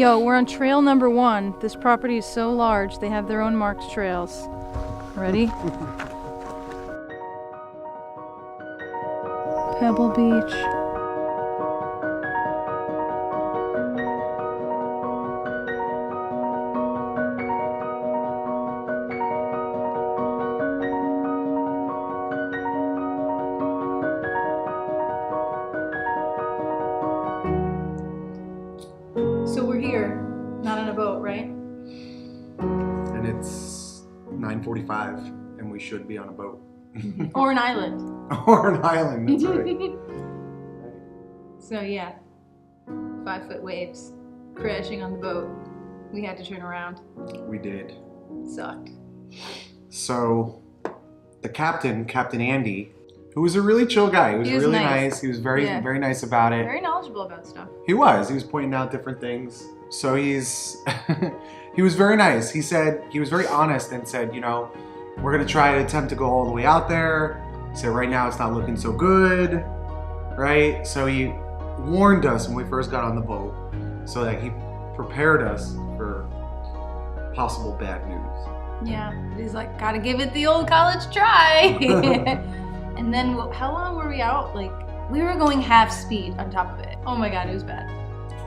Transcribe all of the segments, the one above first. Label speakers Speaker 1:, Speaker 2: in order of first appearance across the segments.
Speaker 1: Yo, we're on trail number 1. This property is so large, they have their own marked trails. Ready? Pebble Beach. So we're here, not on a boat, right?
Speaker 2: And it's 9:45, and we should be on a boat.
Speaker 1: Or an island.
Speaker 2: Or an island, that's right.
Speaker 1: So yeah, 5-foot waves crashing on the boat. We had to turn around.
Speaker 2: We did.
Speaker 1: Sucked.
Speaker 2: So the captain, Captain Andy, who was a really chill guy. He was really nice. He was very nice about it.
Speaker 1: Very knowledgeable about stuff.
Speaker 2: He was pointing out different things. So he's he was very nice. He said, he was very honest and said, you know, we're gonna try to attempt to go all the way out there. He said right now it's not looking so good, right? So he warned us when we first got on the boat, so that he prepared us for possible bad news.
Speaker 1: Yeah, he's like, gotta give it the old college try. And then, how long were we out? Like, we were going half speed on top of it. Oh my God, it was bad.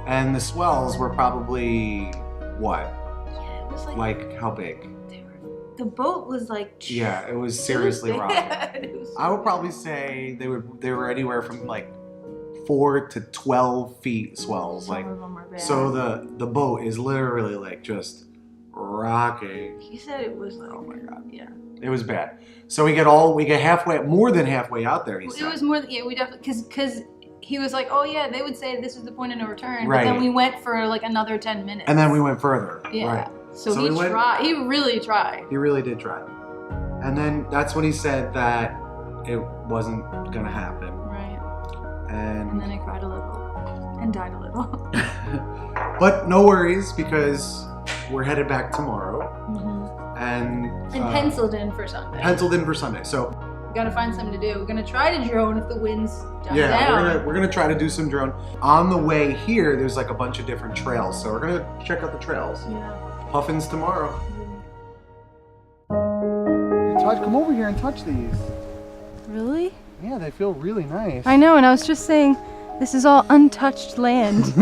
Speaker 2: And the swells were probably, what?
Speaker 1: Yeah, it was
Speaker 2: like how big?
Speaker 1: The boat was like...
Speaker 2: Yeah, it was seriously rough.
Speaker 1: Was
Speaker 2: I would probably say they were anywhere from like 4 to 12 feet swells.
Speaker 1: Some
Speaker 2: like,
Speaker 1: of them were bad.
Speaker 2: so the boat is literally like just rocking.
Speaker 1: He said it was like...
Speaker 2: Oh my God.
Speaker 1: Yeah.
Speaker 2: It was bad. So we get halfway, more than halfway out there, he said.
Speaker 1: It was more than, yeah, we definitely, because he was like, oh yeah, they would say this is the point of no return.
Speaker 2: Right.
Speaker 1: But then we went for like another 10 minutes.
Speaker 2: And then we went further.
Speaker 1: Yeah.
Speaker 2: Right.
Speaker 1: So he tried. He really tried.
Speaker 2: He really did try. And then that's when he said that it wasn't gonna happen.
Speaker 1: Right.
Speaker 2: And
Speaker 1: then I cried a little and died a little.
Speaker 2: But no worries, because we're headed back tomorrow.
Speaker 1: Mm-hmm.
Speaker 2: And
Speaker 1: penciled in for Sunday.
Speaker 2: Penciled in for Sunday. So
Speaker 1: we gotta find something to do. We're gonna try to drone if the wind's down.
Speaker 2: Yeah, we're gonna try to do some drone. On the way here, there's like a bunch of different trails, so we're gonna check out the trails.
Speaker 1: Yeah.
Speaker 2: Puffins tomorrow.
Speaker 3: Come over here and touch these.
Speaker 1: Really?
Speaker 3: Yeah, they feel really nice.
Speaker 1: I know, and I was just saying, this is all untouched land.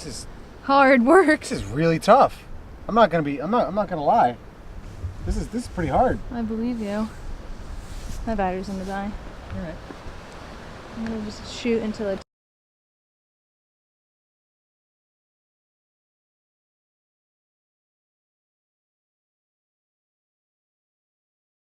Speaker 2: This is
Speaker 1: hard work.
Speaker 2: this is really tough. I'm not gonna lie. This is pretty hard.
Speaker 1: I believe you. My battery's gonna die.
Speaker 2: All right.
Speaker 1: I'm gonna just shoot until it's